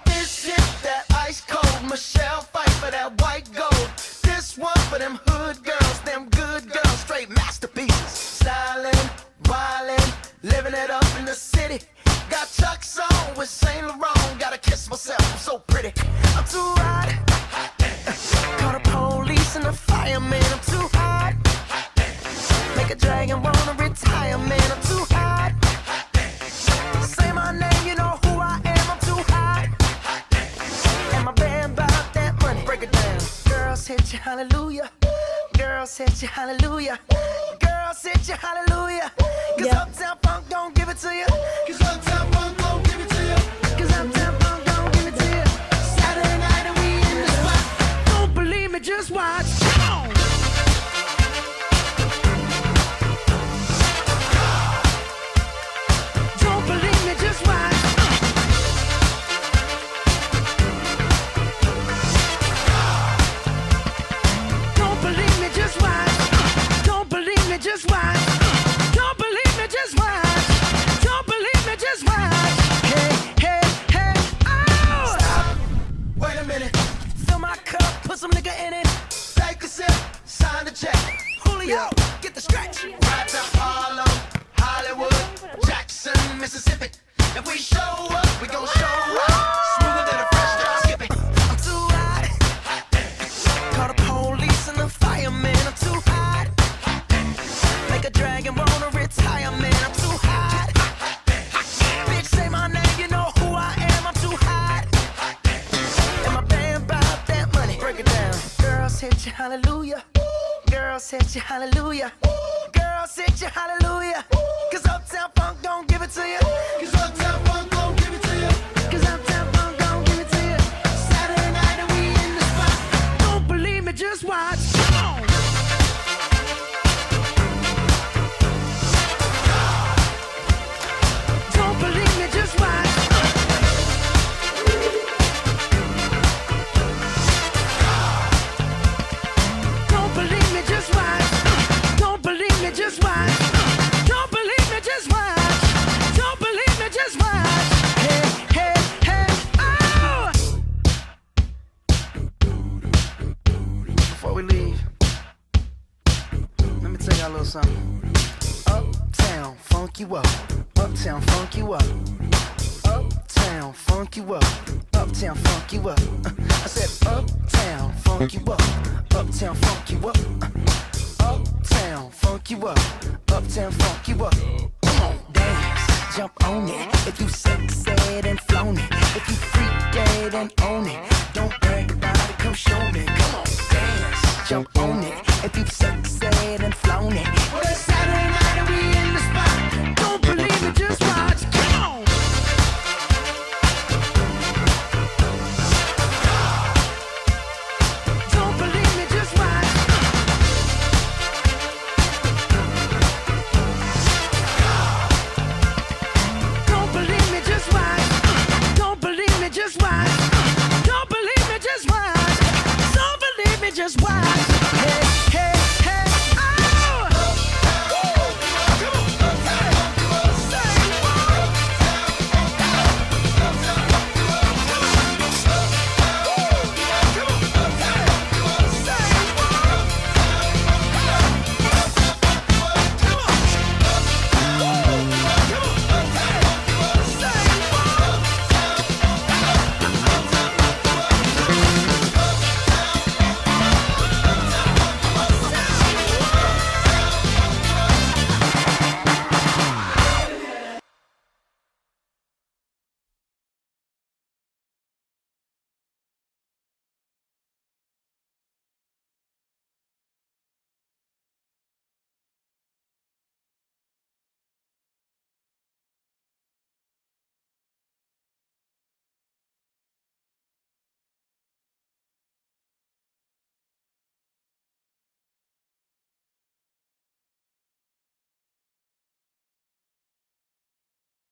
This shit that ice cold. Michelle fight for that white gold. This one for them hood girls, them good girls, straight masterpieces. Stylin', wildin', living it up in the city. Got Chuck's on with Saint Laurent. Gotta kiss myself, I'm so pretty. I'm too hot. Call the police and the fireman. I'm too hot. Make a dragon wanna retire, man. I'm too hot. Say my name, you know who I am. I'm too hot. And my band bought that money. Break it down. Girls hit you, hallelujah. Girls hit you, hallelujah. Girls hit you, hallelujah. Cause Uptown Funk don't give it to you. Cause Uptown Funk don't give it to you. Cause Uptown Funk don't give it to you. Saturday night and we in the spot. Don't believe me, just watch. Come on. Don't believe me, just watch. Don't believe me, just watch. Don't believe me, just watch. Don't believe me, just watch. Don't believe me, just watch. Hey, hey, hey, oh! Stop. Wait a minute. Fill my cup, put some nigga in it. Take a sip, sign the check. Julio, get the stretch. Right to Harlem, Hollywood, Jackson, Mississippi. If we show up, we gon' show up. Smoother than a fresh drop skipping. I'm too hot. Call the police and the fireman. I'm too hot. Make a dragon wanna retire, man. I'm too hot. Bitch, say my name, you know who I am. I'm too hot. And my band bought that money. Break it down. Girls hit you, hallelujah. Girls hit you, hallelujah. Girls hit you, hallelujah. Cause Uptown Funk don't give it to you. Cause Uptown Funk don't give it to you. Cause Uptown Funk don't give it to you. Saturday night and we in the spot. Don't believe me, just watch. Come on. Don't believe me, just watch. Don't believe me, just watch. Don't believe me, just watch. Don't believe me, just watch. Don't believe me, just watch. Hey, hey, hey, oh! Before we leave, let me tell y'all a little something. Uptown, funk you up. Uptown, funk you up. Uptown, funk you up. Uptown, funk you up. I said uptown, funk you up. Uptown, funk you up. Uptown, funk you up. Uptown, funk you up. Come on, dance, jump on it. If you sexed and flown it. If you freak dead and own it. Don't brag about it, come show me. Come on, dance, jump on it. If you sexed